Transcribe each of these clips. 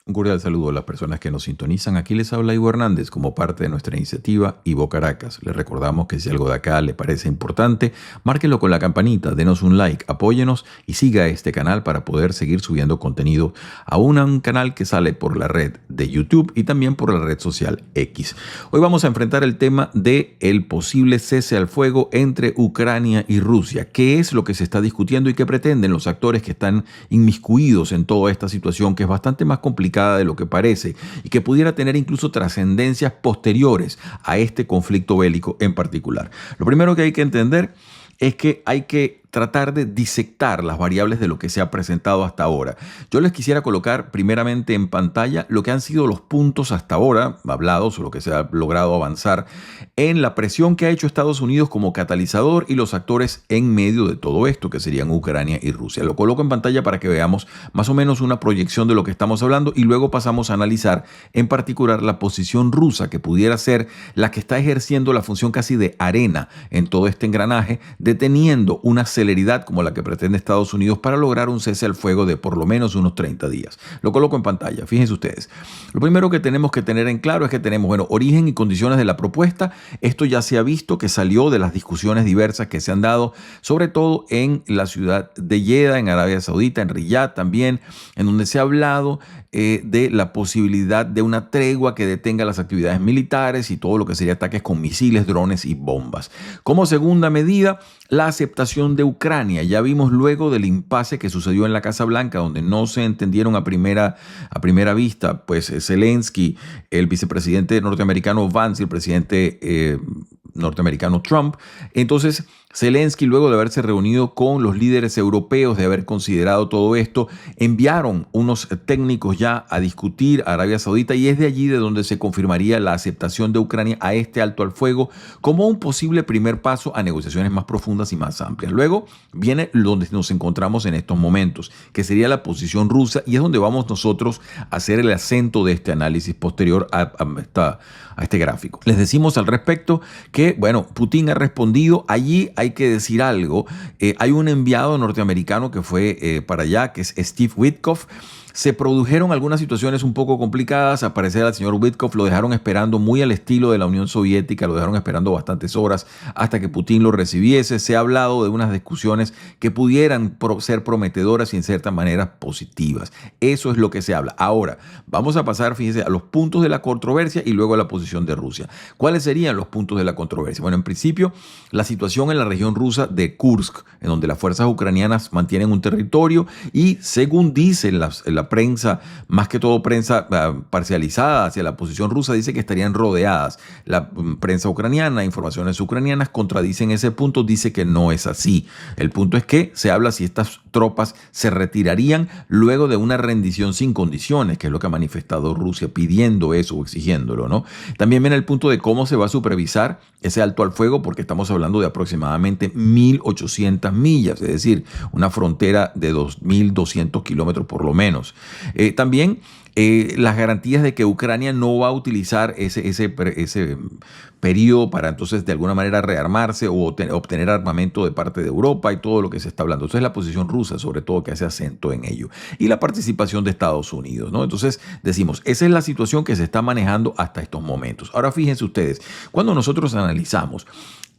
Un cordial saludo a las personas que nos sintonizan. Aquí les habla Ivo Hernández como parte de nuestra iniciativa Ivo Caracas. Les recordamos que si algo de acá le parece importante, márquelo con la campanita, denos un like, apóyenos y siga este canal para poder seguir subiendo contenido a un canal que sale por la red de YouTube y también por la red social X. Hoy vamos a enfrentar el tema de el posible cese al fuego entre Ucrania y Rusia. ¿Qué es lo que se está discutiendo y qué pretenden los actores que están inmiscuidos en toda esta situación que es bastante más complicada de lo que parece y que pudiera tener incluso trascendencias posteriores a este conflicto bélico en particular? Lo primero que hay que entender es que hay que tratar de disectar las variables de lo que se ha presentado hasta ahora. Yo les quisiera colocar primeramente en pantalla lo que han sido los puntos hasta ahora hablados o lo que se ha logrado avanzar en la presión que ha hecho Estados Unidos como catalizador y los actores en medio de todo esto, que serían Ucrania y Rusia. Lo coloco en pantalla para que veamos más o menos una proyección de lo que estamos hablando y luego pasamos a analizar en particular la posición rusa, que pudiera ser la que está ejerciendo la función casi de arena en todo este engranaje, deteniendo una celeridad como la que pretende Estados Unidos para lograr un cese al fuego de por lo menos unos 30 días. Lo coloco en pantalla, fíjense ustedes. Lo primero que tenemos que tener en claro es que tenemos, origen y condiciones de la propuesta. Esto ya se ha visto que salió de las discusiones diversas que se han dado, sobre todo en la ciudad de Jeddah, en Arabia Saudita, en Riyadh también, en donde se ha hablado de la posibilidad de una tregua que detenga las actividades militares y todo lo que sería ataques con misiles, drones y bombas. Como segunda medida, la aceptación de Ucrania. Ya vimos luego del impasse que sucedió en la Casa Blanca, donde no se entendieron a primera vista, pues Zelensky, el vicepresidente norteamericano Vance y el presidente norteamericano Trump. Entonces, Zelensky, luego de haberse reunido con los líderes europeos, de haber considerado todo esto, enviaron unos técnicos ya a discutir a Arabia Saudita y es de allí de donde se confirmaría la aceptación de Ucrania a este alto al fuego como un posible primer paso a negociaciones más profundas y más amplias. Luego viene donde nos encontramos en estos momentos, que sería la posición rusa, y es donde vamos nosotros a hacer el acento de este análisis posterior a este gráfico. Les decimos al respecto que, Putin ha respondido. Allí hay que decir algo. Hay un enviado norteamericano que fue para allá, que es Steve Witkoff. Se produjeron algunas situaciones un poco complicadas. Al parecer al señor Witkoff lo dejaron esperando muy al estilo de la Unión Soviética, lo dejaron esperando bastantes horas hasta que Putin lo recibiese. Se ha hablado de unas discusiones que pudieran ser prometedoras y en cierta manera positivas. Eso es lo que se habla. Ahora, vamos a pasar, fíjense, a los puntos de la controversia y luego a la posición de Rusia. ¿Cuáles serían los puntos de la controversia? Bueno, en principio, la situación en la región rusa de Kursk, en donde las fuerzas ucranianas mantienen un territorio y, según dicen la prensa, más que todo prensa parcializada hacia la posición rusa, dice que estarían rodeadas. La prensa ucraniana, informaciones ucranianas contradicen ese punto, dice que no es así. El punto es que se habla si estas tropas se retirarían luego de una rendición sin condiciones, que es lo que ha manifestado Rusia pidiendo eso o exigiéndolo, ¿no? También viene el punto de cómo se va a supervisar ese alto al fuego, porque estamos hablando de aproximadamente 1.800 millas, es decir, una frontera de 2.200 kilómetros por lo menos. También las garantías de que Ucrania no va a utilizar ese periodo para entonces de alguna manera rearmarse o obtener armamento de parte de Europa y todo lo que se está hablando. Entonces la posición rusa, sobre todo, que hace acento en ello. Y la participación de Estados Unidos, ¿no? Entonces decimos, esa es la situación que se está manejando hasta estos momentos. Ahora fíjense ustedes, cuando nosotros analizamos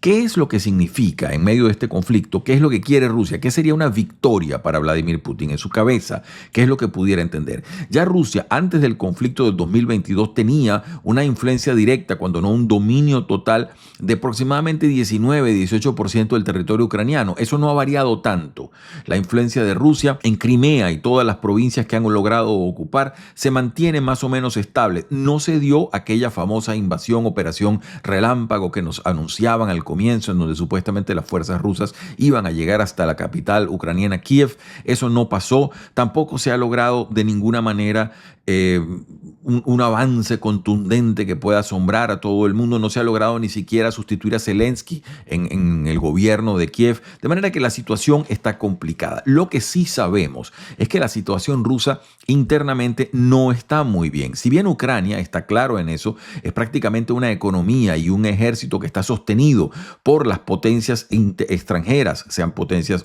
¿qué es lo que significa en medio de este conflicto? ¿Qué es lo que quiere Rusia? ¿Qué sería una victoria para Vladimir Putin en su cabeza? ¿Qué es lo que pudiera entender? Ya Rusia, antes del conflicto del 2022, tenía una influencia directa, cuando no un dominio total, de aproximadamente 19-18% del territorio ucraniano. Eso no ha variado tanto. La influencia de Rusia en Crimea y todas las provincias que han logrado ocupar se mantiene más o menos estable. No se dio aquella famosa invasión, operación relámpago que nos anunciaban al comienzo, en donde supuestamente las fuerzas rusas iban a llegar hasta la capital ucraniana, Kiev. Eso no pasó. Tampoco se ha logrado de ninguna manera un avance contundente que pueda asombrar a todo el mundo. No se ha logrado ni siquiera sustituir a Zelensky en el gobierno de Kiev, de manera que la situación está complicada. Lo que sí sabemos es que la situación rusa internamente no está muy bien. Si bien Ucrania, está claro en eso, es prácticamente una economía y un ejército que está sostenido por las potencias extranjeras, sean potencias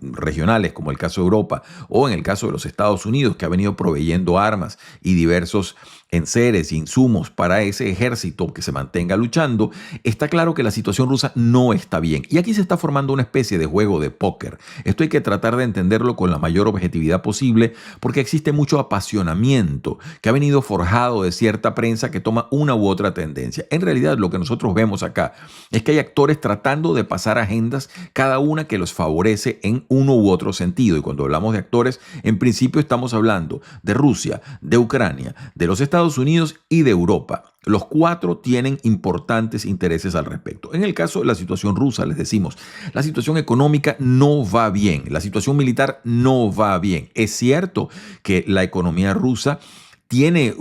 regionales como el caso de Europa o en el caso de los Estados Unidos, que ha venido proveyendo armas y diversos enseres e insumos para ese ejército que se mantenga luchando. Está claro que la situación rusa no está bien. Y aquí se está formando una especie de juego de póker. Esto hay que tratar de entenderlo con la mayor objetividad posible, porque existe mucho apasionamiento que ha venido forjado de cierta prensa que toma una u otra tendencia. En realidad, lo que nosotros vemos acá es que hay actores tratando de pasar agendas, cada una que los favorece en uno u otro sentido. Y cuando hablamos de actores, en principio estamos hablando de Rusia, de Ucrania, de los Estados Unidos y de Europa. Los cuatro tienen importantes intereses al respecto. En el caso de la situación rusa, les decimos, la situación económica no va bien, la situación militar no va bien. Es cierto que la economía rusa tiene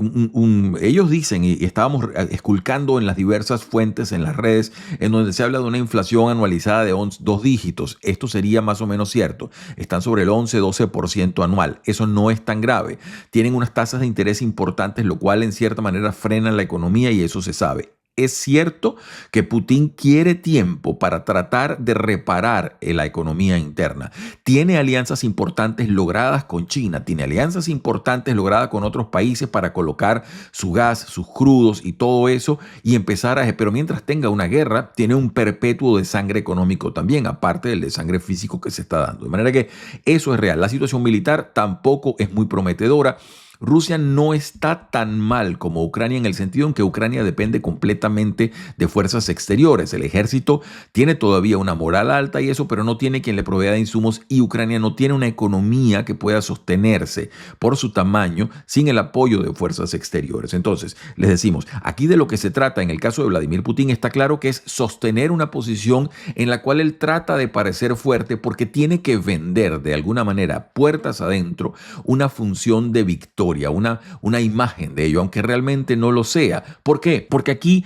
ellos dicen, y estábamos esculcando en las diversas fuentes en las redes, en donde se habla de una inflación anualizada de 2 dígitos. Esto sería más o menos cierto. Están sobre el 11-12% anual. Eso no es tan grave. Tienen unas tasas de interés importantes, lo cual en cierta manera frena la economía, y eso se sabe. Es cierto que Putin quiere tiempo para tratar de reparar la economía interna. Tiene alianzas importantes logradas con China, tiene alianzas importantes logradas con otros países para colocar su gas, sus crudos y todo eso, y empezar a... Pero mientras tenga una guerra, tiene un perpetuo desangre económico también, aparte del desangre físico que se está dando. De manera que eso es real. La situación militar tampoco es muy prometedora. Rusia no está tan mal como Ucrania, en el sentido en que Ucrania depende completamente de fuerzas exteriores. El ejército tiene todavía una moral alta y eso, pero no tiene quien le provea de insumos, y Ucrania no tiene una economía que pueda sostenerse por su tamaño sin el apoyo de fuerzas exteriores. Entonces, les decimos, aquí de lo que se trata en el caso de Vladimir Putin está claro que es sostener una posición en la cual él trata de parecer fuerte, porque tiene que vender de alguna manera, puertas adentro, una función de victoria, una imagen de ello, aunque realmente no lo sea. ¿Por qué? Porque aquí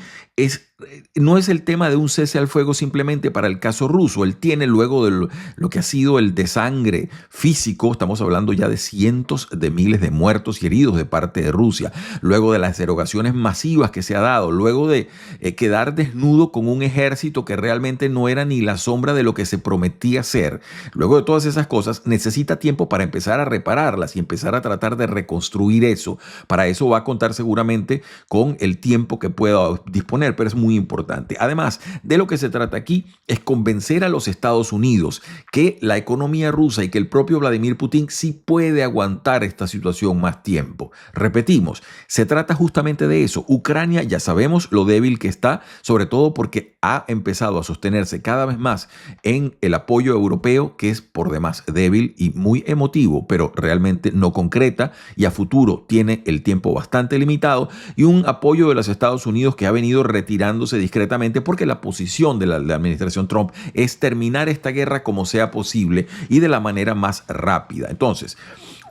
no es el tema de un cese al fuego simplemente para el caso ruso. Él tiene, luego de lo que ha sido el desangre físico, estamos hablando ya de cientos de miles de muertos y heridos de parte de Rusia, luego de las erogaciones masivas que se ha dado, luego de quedar desnudo con un ejército que realmente no era ni la sombra de lo que se prometía ser. Luego de todas esas cosas, necesita tiempo para empezar a repararlas y empezar a tratar de reconstruir eso. Para eso va a contar seguramente con el tiempo que pueda disponer, pero es muy importante. Además, de lo que se trata aquí es convencer a los Estados Unidos que la economía rusa y que el propio Vladimir Putin sí puede aguantar esta situación más tiempo. Repetimos, se trata justamente de eso. Ucrania, ya sabemos lo débil que está, sobre todo porque ha empezado a sostenerse cada vez más en el apoyo europeo, que es por demás débil y muy emotivo, pero realmente no concreta, y a futuro tiene el tiempo bastante limitado, y un apoyo de los Estados Unidos que ha venido retirándose discretamente, porque la posición de la administración Trump es terminar esta guerra como sea posible y de la manera más rápida. Entonces,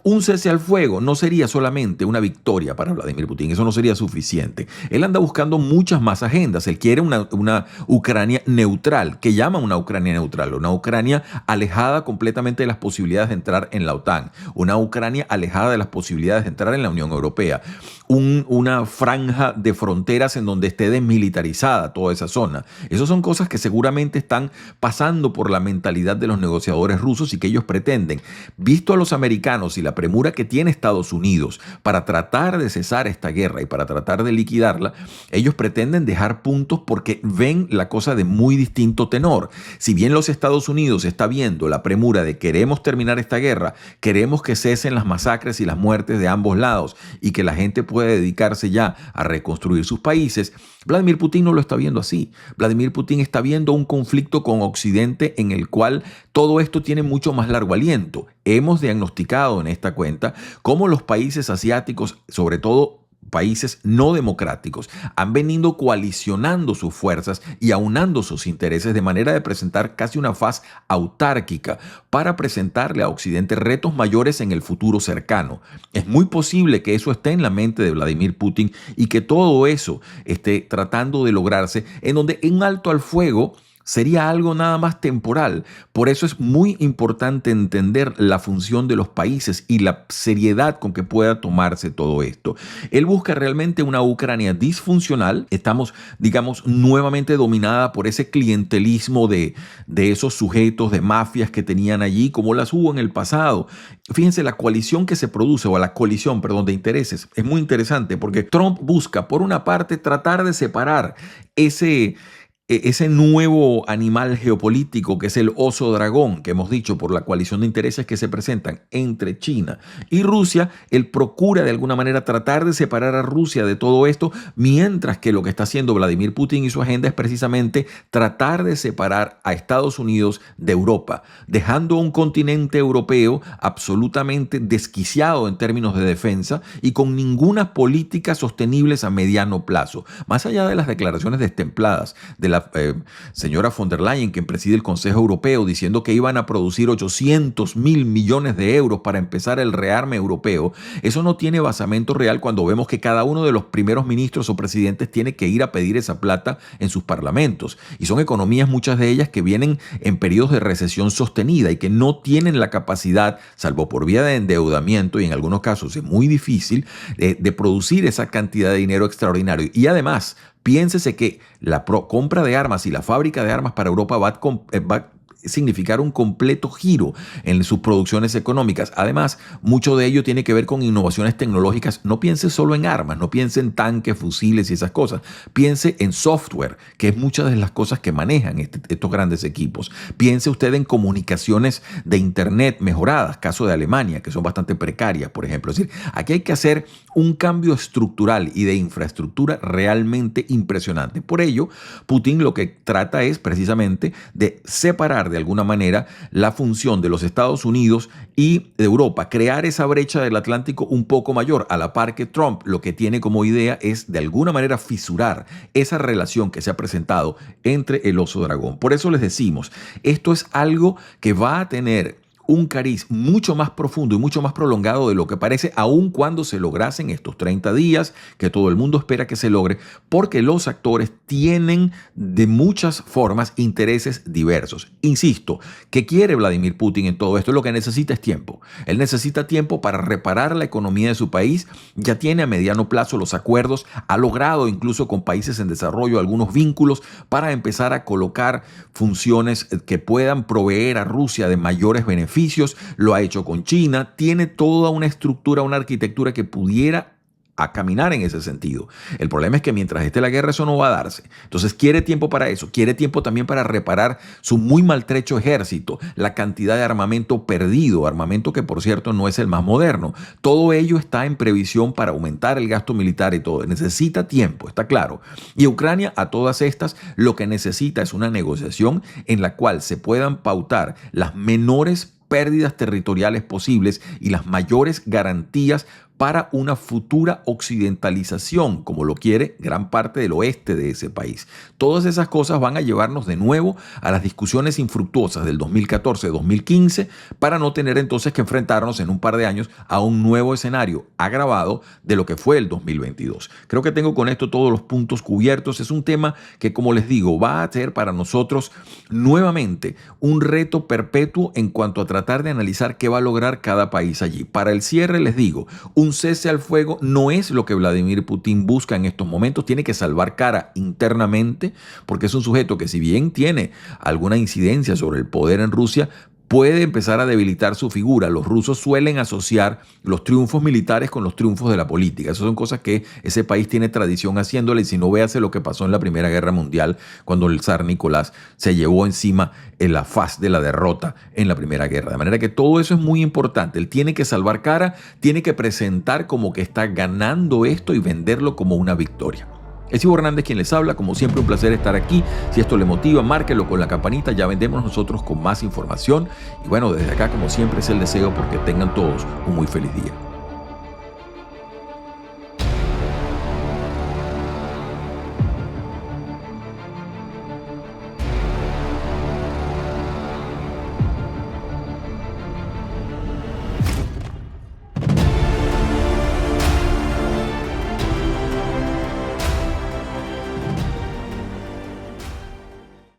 un cese al fuego no sería solamente una victoria para Vladimir Putin, eso no sería suficiente. Él anda buscando muchas más agendas. Él quiere una Ucrania neutral, que llama una Ucrania neutral, una Ucrania alejada completamente de las posibilidades de entrar en la OTAN, una Ucrania alejada de las posibilidades de entrar en la Unión Europea, una franja de fronteras en donde esté desmilitarizada toda esa zona. Esas son cosas que seguramente están pasando por la mentalidad de los negociadores rusos y que ellos pretenden. Visto a los americanos y la premura que tiene Estados Unidos para tratar de cesar esta guerra y para tratar de liquidarla, ellos pretenden dejar puntos porque ven la cosa de muy distinto tenor. Si bien los Estados Unidos está viendo la premura de queremos terminar esta guerra, queremos que cesen las masacres y las muertes de ambos lados y que la gente pueda dedicarse ya a reconstruir sus países, Vladimir Putin no lo está viendo así. Vladimir Putin está viendo un conflicto con Occidente en el cual todo esto tiene mucho más largo aliento. Hemos diagnosticado en esta cuenta cómo los países asiáticos, sobre todo países no democráticos, han venido coalicionando sus fuerzas y aunando sus intereses de manera de presentar casi una faz autárquica para presentarle a Occidente retos mayores en el futuro cercano. Es muy posible que eso esté en la mente de Vladimir Putin y que todo eso esté tratando de lograrse, en donde un alto al fuego sería algo nada más temporal. Por eso es muy importante entender la función de los países y la seriedad con que pueda tomarse todo esto. Él busca realmente una Ucrania disfuncional. Estamos, digamos, nuevamente dominada por ese clientelismo de esos sujetos, de mafias que tenían allí, como las hubo en el pasado. Fíjense, la coalición que se produce, o la colisión, perdón, de intereses, es muy interesante porque Trump busca, por una parte, tratar de separar ese nuevo animal geopolítico que es el oso dragón, que hemos dicho por la coalición de intereses que se presentan entre China y Rusia. Él procura de alguna manera tratar de separar a Rusia de todo esto, mientras que lo que está haciendo Vladimir Putin y su agenda es precisamente tratar de separar a Estados Unidos de Europa, dejando un continente europeo absolutamente desquiciado en términos de defensa y con ninguna política sostenibles a mediano plazo. Más allá de las declaraciones destempladas de la señora von der Leyen, quien preside el Consejo Europeo, diciendo que iban a producir 800.000 millones de euros para empezar el rearme europeo, eso no tiene basamento real cuando vemos que cada uno de los primeros ministros o presidentes tiene que ir a pedir esa plata en sus parlamentos. Y son economías, muchas de ellas, que vienen en periodos de recesión sostenida y que no tienen la capacidad, salvo por vía de endeudamiento, y en algunos casos es muy difícil, de producir esa cantidad de dinero extraordinario. Y además, piénsese que la compra de armas y la fábrica de armas para Europa va a significar un completo giro en sus producciones económicas. Además, mucho de ello tiene que ver con innovaciones tecnológicas. No piense solo en armas, no piense en tanques, fusiles y esas cosas. Piense en software, que es muchas de las cosas que manejan estos grandes equipos. Piense usted en comunicaciones de Internet mejoradas, caso de Alemania, que son bastante precarias, por ejemplo. Es decir, aquí hay que hacer un cambio estructural y de infraestructura realmente impresionante. Por ello, Putin lo que trata es precisamente de separar de alguna manera la función de los Estados Unidos y de Europa, crear esa brecha del Atlántico un poco mayor, a la par que Trump lo que tiene como idea es de alguna manera fisurar esa relación que se ha presentado entre el oso dragón. Por eso les decimos, esto es algo que va a tener un cariz mucho más profundo y mucho más prolongado de lo que parece, aun cuando se lograsen estos 30 días que todo el mundo espera que se logre, porque los actores tienen de muchas formas intereses diversos. Insisto, ¿qué quiere Vladimir Putin en todo esto? Lo que necesita es tiempo. Él necesita tiempo para reparar la economía de su país. Ya tiene a mediano plazo los acuerdos, ha logrado incluso con países en desarrollo algunos vínculos para empezar a colocar funciones que puedan proveer a Rusia de mayores beneficios. Lo ha hecho con China, tiene toda una estructura, una arquitectura que pudiera a caminar en ese sentido. El problema es que mientras esté la guerra eso no va a darse. Entonces quiere tiempo para eso, quiere tiempo también para reparar su muy maltrecho ejército, la cantidad de armamento perdido, armamento que por cierto no es el más moderno. Todo ello está en previsión para aumentar el gasto militar y todo. Necesita tiempo, está claro. Y Ucrania, a todas estas, lo que necesita es una negociación en la cual se puedan pautar las menores pérdidas territoriales posibles y las mayores garantías para una futura occidentalización, como lo quiere gran parte del oeste de ese país. Todas esas cosas van a llevarnos de nuevo a las discusiones infructuosas del 2014-2015 para no tener entonces que enfrentarnos en un par de años a un nuevo escenario agravado de lo que fue el 2022. Creo que tengo con esto todos los puntos cubiertos. Es un tema que, como les digo, va a ser para nosotros nuevamente un reto perpetuo en cuanto a tratar de analizar qué va a lograr cada país allí. Para el cierre les digo, un cese al fuego no es lo que Vladimir Putin busca en estos momentos. Tiene que salvar cara internamente porque es un sujeto que, si bien tiene alguna incidencia sobre el poder en Rusia, puede empezar a debilitar su figura. Los rusos suelen asociar los triunfos militares con los triunfos de la política. Esas son cosas que ese país tiene tradición haciéndole. Y si no, véase lo que pasó en la Primera Guerra Mundial, cuando el zar Nicolás se llevó encima en la faz de la derrota en la Primera Guerra. De manera que todo eso es muy importante. Él tiene que salvar cara, tiene que presentar como que está ganando esto y venderlo como una victoria. Es Ivo Hernández quien les habla. Como siempre, un placer estar aquí. Si esto le motiva, márquelo con la campanita. Ya vendemos nosotros con más información. Y bueno, desde acá, como siempre, es el deseo porque tengan todos un muy feliz día.